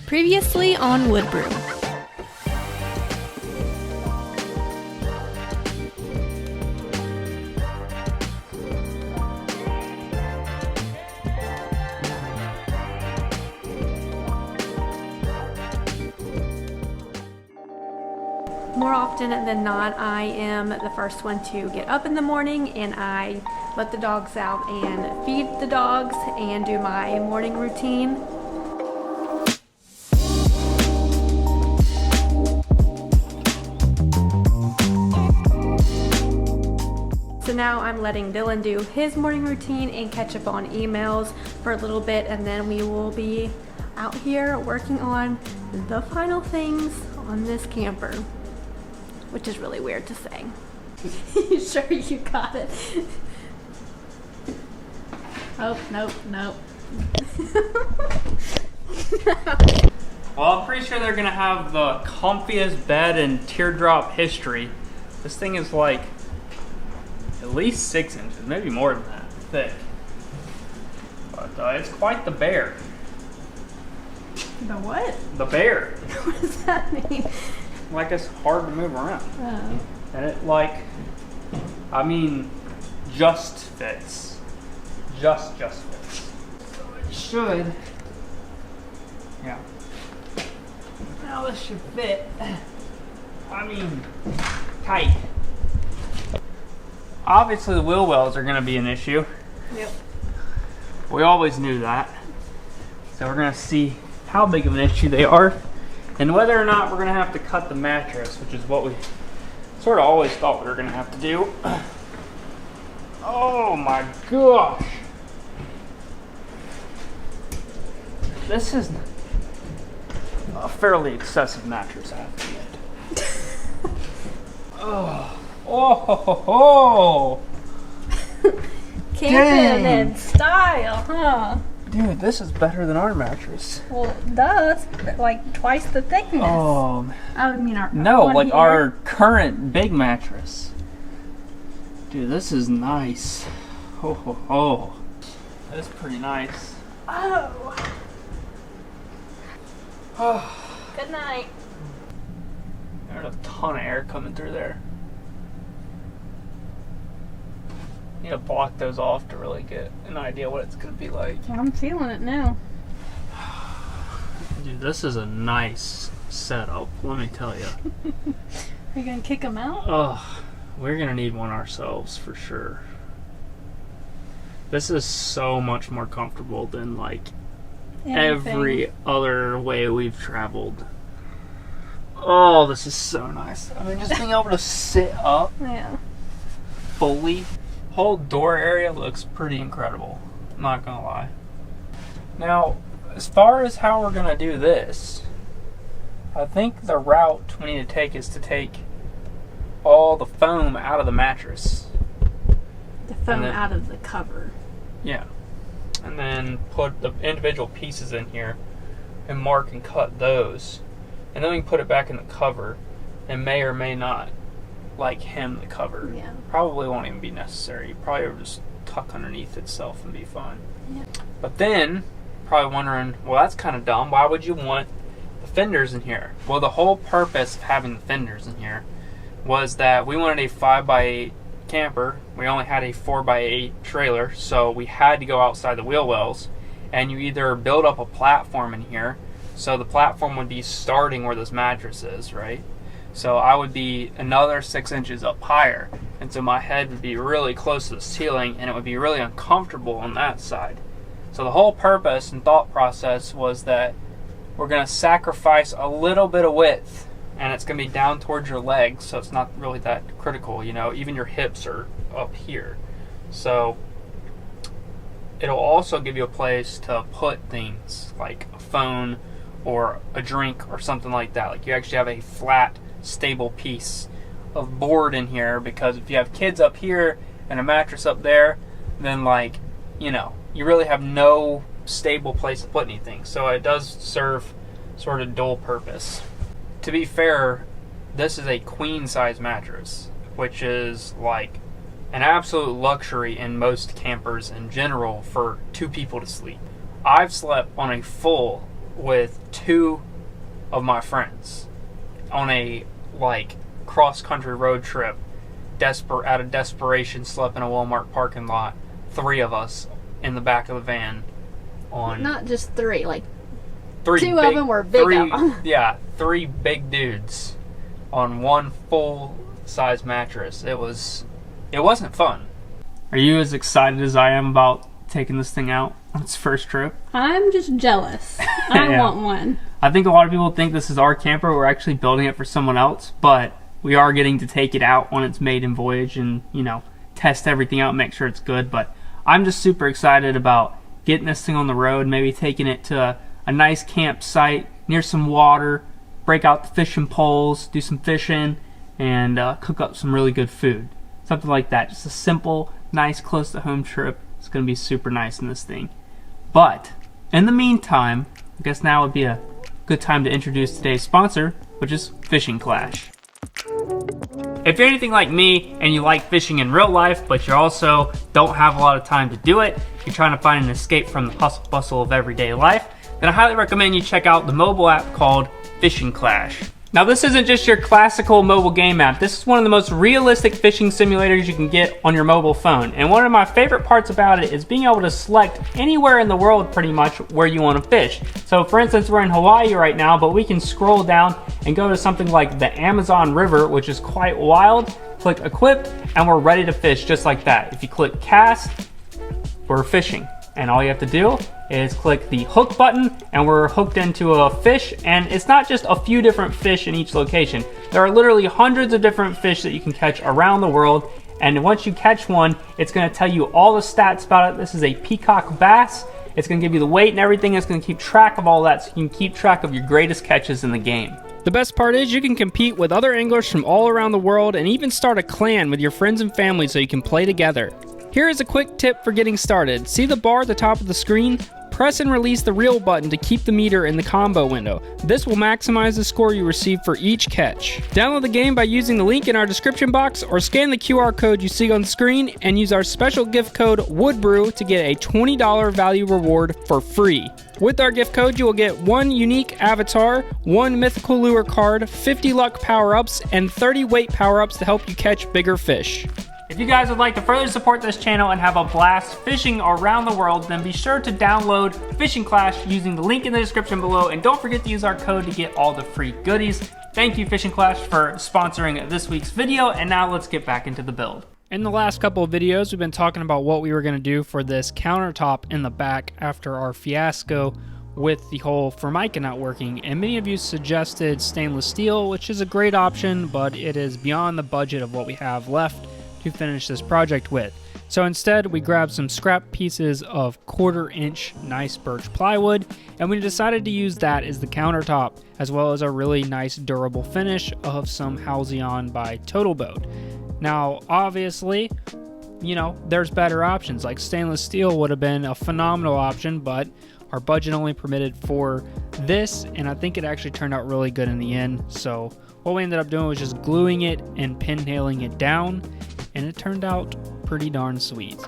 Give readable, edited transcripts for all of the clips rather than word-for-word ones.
Previously on Woodbrew. More often than not, I am the first one to get up in the morning and I let the dogs out and feed the dogs and do my morning routine. So now I'm letting Dylan do his morning routine and catch up on emails for a little bit, and then we will be out here working on the final things on this camper, which is really weird to say. You sure you got it? Oh, nope. Well, I'm pretty sure they're gonna have the comfiest bed in Teardrop history. This thing is like at least 6 inches, maybe more than that, thick. But it's quite the bear. The what? The bear. What does that mean? Like, it's hard to move around. Oh. And it, like, I mean, just fits. Just fits. So it should. Yeah. Now this should fit. I mean, tight. Obviously the wheel wells are going to be an issue. Yep. We always knew that. So we're going to see how big of an issue they are and whether or not we're going to have to cut the mattress, which is what we sort of always thought we were going to have to do. Oh my gosh. This is a fairly excessive mattress, I have to admit. Oh. Camping in style, huh? Dude, this is better than our mattress. Well, duh, it's like twice the thickness. I mean, our current big mattress. Dude, this is nice. Oh. That's pretty nice. Oh. Good night. There's a ton of air coming through there. You need to block those off to really get an idea what it's going to be like. I'm feeling it now. Dude, this is a nice setup, let me tell you. Are you going to kick them out? Oh, we're going to need one ourselves for sure. This is so much more comfortable than like every other way we've traveled. Oh, this is so nice. I mean, just being able to sit up fully. Whole door area looks pretty incredible. I'm not gonna lie. Now, as far as how we're gonna do this, I think the route we need to take is to take all the foam out of the mattress. The foam out of the cover. Yeah. And then put the individual pieces in here and mark and cut those. And then we can put it back in the cover and may or may not like hem the cover. Yeah. Probably won't even be necessary. Probably will just tuck underneath itself and be fine. Yeah. But then, probably wondering, well, that's kind of dumb. Why would you want the fenders in here? Well, the whole purpose of having the fenders in here was that we wanted a 5x8 camper. We only had a 4x8 trailer, so we had to go outside the wheel wells. And you either build up a platform in here, so the platform would be starting where this mattress is, right? So I would be another 6 inches up higher, and so my head would be really close to the ceiling, and it would be really uncomfortable on that side. So the whole purpose and thought process was that we're going to sacrifice a little bit of width, and it's going to be down towards your legs, so it's not really that critical, you know, even your hips are up here. So it'll also give you a place to put things like a phone or a drink or something like that. Like, you actually have a flat, stable piece of board in here, because if you have kids up here and a mattress up there, then, like, you know, you really have no stable place to put anything. So it does serve sort of dual purpose. To be fair, this is a queen size mattress, which is like an absolute luxury in most campers in general for 2 people to sleep. I've slept on a full with 2 of my friends on a cross-country road trip. Out of desperation, slept in a Walmart parking lot. 3 of us in the back of the van. Not just 3, like 3 2 of them were big. Yeah, 3 big dudes on one full-size mattress. It wasn't fun. Are you as excited as I am about taking this thing out on its first trip? I'm just jealous. I want one. I think a lot of people think this is our camper. We're actually building it for someone else, but we are getting to take it out on its maiden voyage and, test everything out, make sure it's good. But I'm just super excited about getting this thing on the road, maybe taking it to a nice campsite near some water, break out the fishing poles, do some fishing, and cook up some really good food. Something like that. Just a simple, nice, close-to-home trip. It's going to be super nice in this thing. But in the meantime, I guess now would be a good time to introduce today's sponsor, which is Fishing Clash. If you're anything like me and you like fishing in real life, but you also don't have a lot of time to do it, you're trying to find an escape from the hustle bustle of everyday life, then I highly recommend you check out the mobile app called Fishing Clash. Now, this isn't just your classical mobile game app. This is one of the most realistic fishing simulators you can get on your mobile phone. And one of my favorite parts about it is being able to select anywhere in the world pretty much where you want to fish. So for instance, we're in Hawaii right now, but we can scroll down and go to something like the Amazon River, which is quite wild. Click equip, and we're ready to fish just like that. If you click cast, we're fishing. And all you have to do is click the hook button and we're hooked into a fish. And it's not just a few different fish in each location. There are literally hundreds of different fish that you can catch around the world. And once you catch one, it's going to tell you all the stats about it. This is a peacock bass. It's going to give you the weight and everything. It's going to keep track of all that so you can keep track of your greatest catches in the game. The best part is you can compete with other anglers from all around the world and even start a clan with your friends and family so you can play together. Here is a quick tip for getting started. See the bar at the top of the screen? Press and release the reel button to keep the meter in the combo window. This will maximize the score you receive for each catch. Download the game by using the link in our description box or scan the QR code you see on the screen and use our special gift code Woodbrew to get a $20 value reward for free. With our gift code, you will get 1 unique avatar, 1 mythical lure card, 50 luck power-ups, and 30 weight power-ups to help you catch bigger fish. If you guys would like to further support this channel and have a blast fishing around the world, then be sure to download Fishing Clash using the link in the description below, and don't forget to use our code to get all the free goodies. Thank you, Fishing Clash, for sponsoring this week's video, and now let's get back into the build. In the last couple of videos, we've been talking about what we were going to do for this countertop in the back after our fiasco with the whole Formica not working, and many of you suggested stainless steel, which is a great option, but it is beyond the budget of what we have left to finish this project with. So instead, we grabbed some scrap pieces of 1/4-inch nice birch plywood, and we decided to use that as the countertop, as well as a really nice durable finish of some Halcyon by Total Boat. Now, obviously, there's better options, like stainless steel would have been a phenomenal option, but our budget only permitted for this, and I think it actually turned out really good in the end. So what we ended up doing was just gluing it and pin nailing it down, and it turned out pretty darn sweet.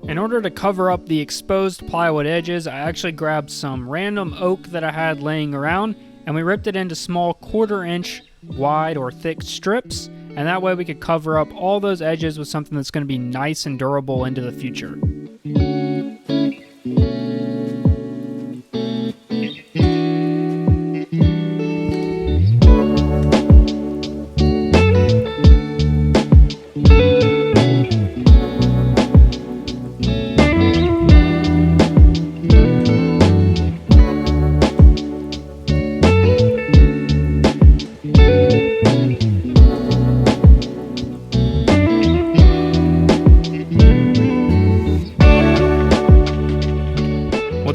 In order to cover up the exposed plywood edges, I actually grabbed some random oak that I had laying around, and we ripped it into small 1/4-inch wide or thick strips, and that way we could cover up all those edges with something that's going to be nice and durable into the future.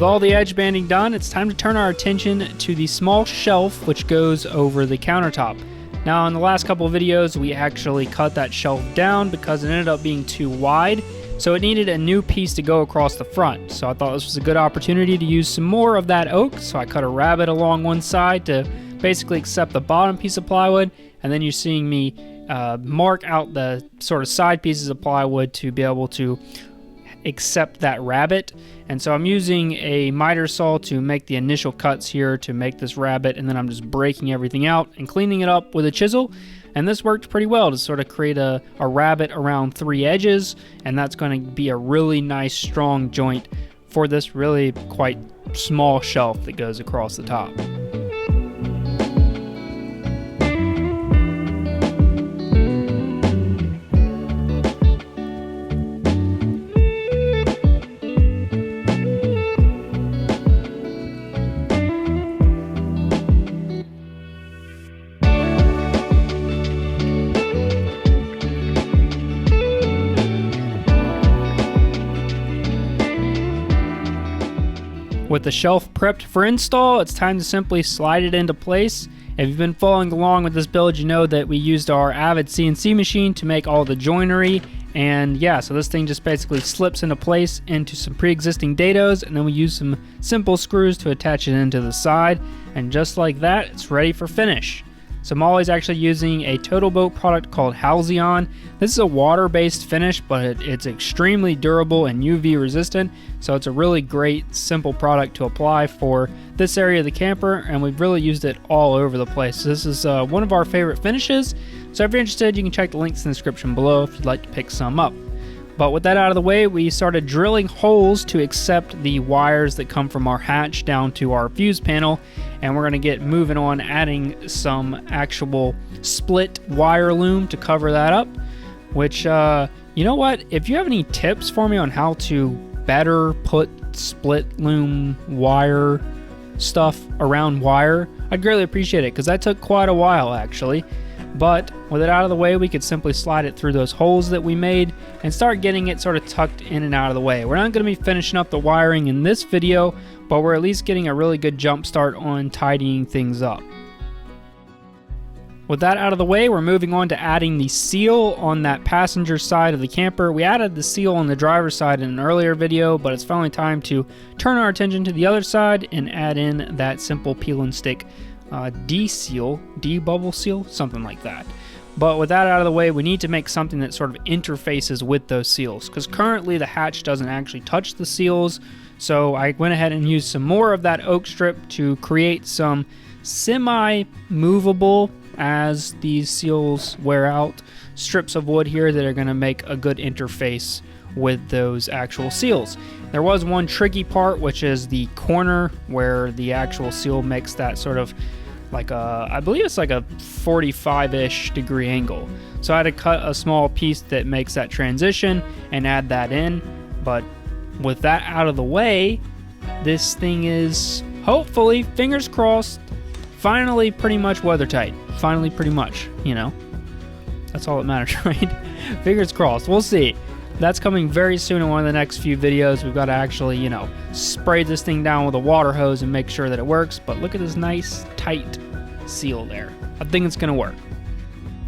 With all the edge banding done, it's time to turn our attention to the small shelf which goes over the countertop. Now in the last couple of videos we actually cut that shelf down because it ended up being too wide, so it needed a new piece to go across the front. So I thought this was a good opportunity to use some more of that oak, so I cut a rabbet along one side to basically accept the bottom piece of plywood, and then you're seeing me mark out the sort of side pieces of plywood to be able to accept that rabbet. And so I'm using a miter saw to make the initial cuts here to make this rabbet, and then I'm just breaking everything out and cleaning it up with a chisel. And this worked pretty well to sort of create a rabbet around 3 edges, and that's going to be a really nice strong joint for this really quite small shelf that goes across the top. With the shelf prepped for install, it's time to simply slide it into place. If you've been following along with this build, you know that we used our Avid CNC machine to make all the joinery. And yeah, so this thing just basically slips into place into some pre-existing dados, and then we use some simple screws to attach it into the side. And just like that, it's ready for finish. So I'm always actually using a Total Boat product called Halcyon. This is a water-based finish, but it's extremely durable and UV resistant. So it's a really great, simple product to apply for this area of the camper, and we've really used it all over the place. This is one of our favorite finishes. So if you're interested, you can check the links in the description below if you'd like to pick some up. But with that out of the way, we started drilling holes to accept the wires that come from our hatch down to our fuse panel, and we're going to get moving on adding some actual split wire loom to cover that up, which, you know what, if you have any tips for me on how to better put split loom wire stuff around wire, I'd greatly appreciate it, because that took quite a while actually. But with it out of the way, we could simply slide it through those holes that we made and start getting it sort of tucked in and out of the way. We're not going to be finishing up the wiring in this video, but we're at least getting a really good jump start on tidying things up. With that out of the way, we're moving on to adding the seal on that passenger side of the camper. We added the seal on the driver's side in an earlier video, but it's finally time to turn our attention to the other side and add in that simple peel and stick D-bubble seal, something like that. But with that out of the way, we need to make something that sort of interfaces with those seals, because currently the hatch doesn't actually touch the seals. So I went ahead and used some more of that oak strip to create some semi-movable, as these seals wear out, strips of wood here that are going to make a good interface with those actual seals. There was one tricky part, which is the corner where the actual seal makes that sort of like a, I believe it's like a 45-ish degree angle. So I had to cut a small piece that makes that transition and add that in. But with that out of the way, this thing is hopefully, fingers crossed, finally pretty much weather tight. Finally pretty much, you know. That's all that matters, right? Fingers crossed. We'll see. That's coming very soon in one of the next few videos. We've got to actually, you know, spray this thing down with a water hose and make sure that it works. But look at this nice, tight seal there. I think it's going to work.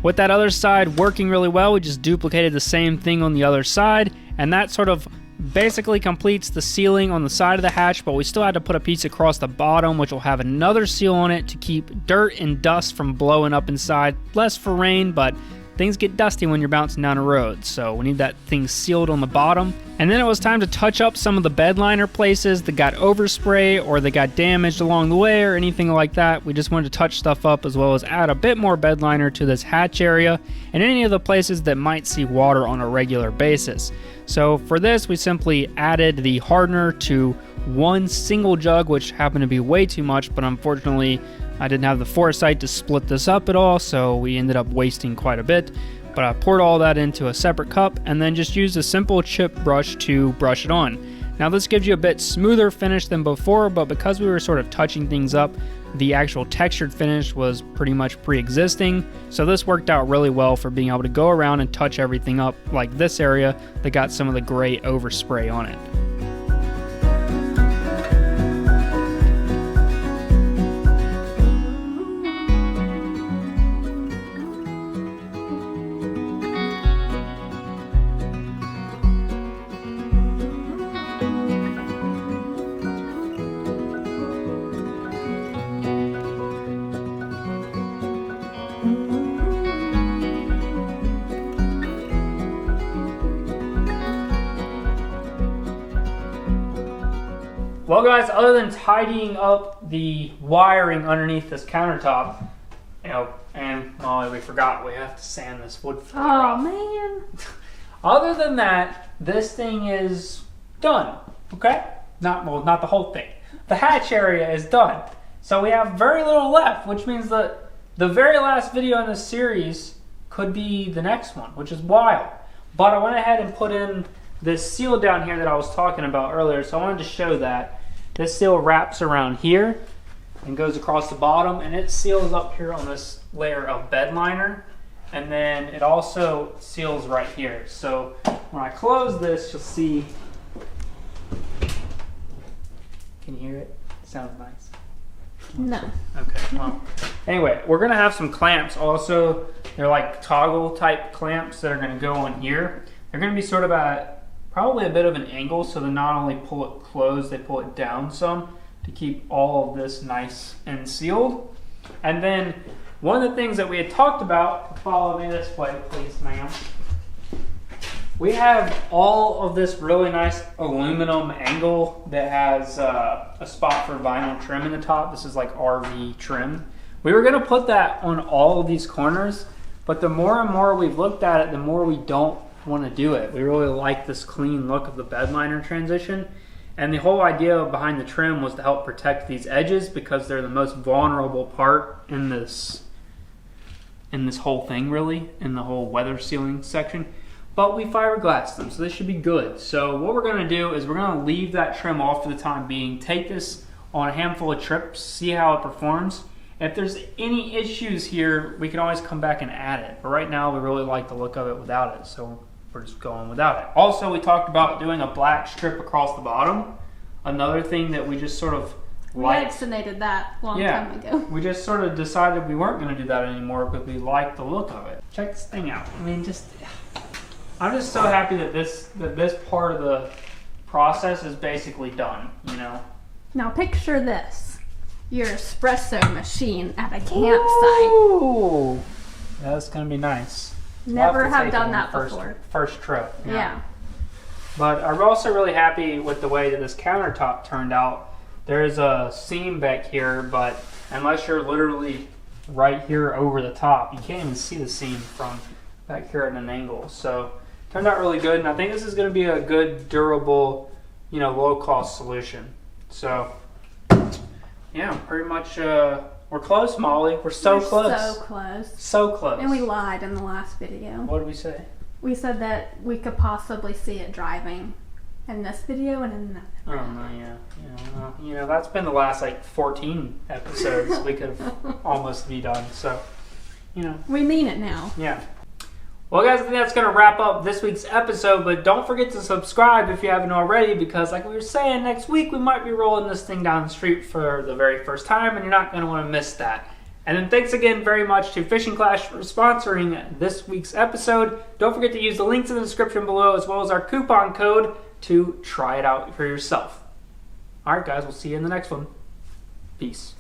With that other side working really well, we just duplicated the same thing on the other side. And that sort of basically completes the sealing on the side of the hatch. But we still had to put a piece across the bottom, which will have another seal on it to keep dirt and dust from blowing up inside. Less for rain, but things get dusty when you're bouncing down a road, so we need that thing sealed on the bottom. And then it was time to touch up some of the bed liner places that got overspray or that got damaged along the way or anything like that. We just wanted to touch stuff up, as well as add a bit more bed liner to this hatch area and any of the places that might see water on a regular basis. So for this, we simply added the hardener to one single jug, which happened to be way too much, but unfortunately I didn't have the foresight to split this up at all, so we ended up wasting quite a bit. But I poured all that into a separate cup and then just used a simple chip brush to brush it on. Now this gives you a bit smoother finish than before, but because we were sort of touching things up, the actual textured finish was pretty much pre-existing. So this worked out really well for being able to go around and touch everything up, like this area that got some of the gray overspray on it. Well, guys, other than tidying up the wiring underneath this countertop, and Molly, we forgot we have to sand this wood floor off. Man. Other than that, this thing is done. Okay? Not the whole thing. The hatch area is done. So we have very little left, which means that the very last video in this series could be the next one, which is wild. But I went ahead and put in this seal down here that I was talking about earlier, so I wanted to show that. This seal wraps around here and goes across the bottom, and it seals up here on this layer of bed liner, and then it also seals right here. So when I close this, you'll see, can you hear it? It sounds nice. No. Okay, well, anyway, we're gonna have some clamps also. They're like toggle type clamps that are gonna go on here. They're gonna be sort of at probably a bit of an angle, so they not only pull it closed, they pull it down some to keep all of this nice and sealed. And then one of the things that we had talked about, follow me this way please, ma'am. We have all of this really nice aluminum angle that has a spot for vinyl trim in the top. This is like RV trim. We were gonna put that on all of these corners, but the more and more we've looked at it, the more we don't want to do it. We really like this clean look of the bed liner transition, and the whole idea behind the trim was to help protect these edges because they're the most vulnerable part in this whole thing, really, in the whole weather sealing section. But we fiberglassed them, so they should be good. So what we're going to do is we're going to leave that trim off for the time being, take this on a handful of trips, see how it performs. If there's any issues here, we can always come back and add it. But right now, we really like the look of it without it, so we're just going without it. Also, we talked about doing a black strip across the bottom. Another thing that we just sort of liked. We estimated that a long time ago. We just sort of decided we weren't going to do that anymore because we liked the look of it. Check this thing out. I mean, I'm just so happy that this part of the process is basically done, Now picture this. Your espresso machine at a campsite. Ooh, that's going to be nice. Never We'll have done that before. First trip. Yeah. But I'm also really happy with the way that this countertop turned out. There's a seam back here, but unless you're literally right here over the top, you can't even see the seam from back here at an angle. So it turned out really good, and I think this is going to be a good, durable, low-cost solution. So yeah, pretty much. We're close, Molly. We're so close. So close. So close. And we lied in the last video. What did we say? We said that we could possibly see it driving in this video and in that. Oh no, yeah. That's been the last 14 episodes. We could have almost be done. So, We mean it now. Yeah. Well, guys, I think that's going to wrap up this week's episode, but don't forget to subscribe if you haven't already, because like we were saying, next week we might be rolling this thing down the street for the very first time, and you're not going to want to miss that. And then thanks again very much to Fishing Clash for sponsoring this week's episode. Don't forget to use the links in the description below, as well as our coupon code to try it out for yourself. All right, guys, we'll see you in the next one. Peace.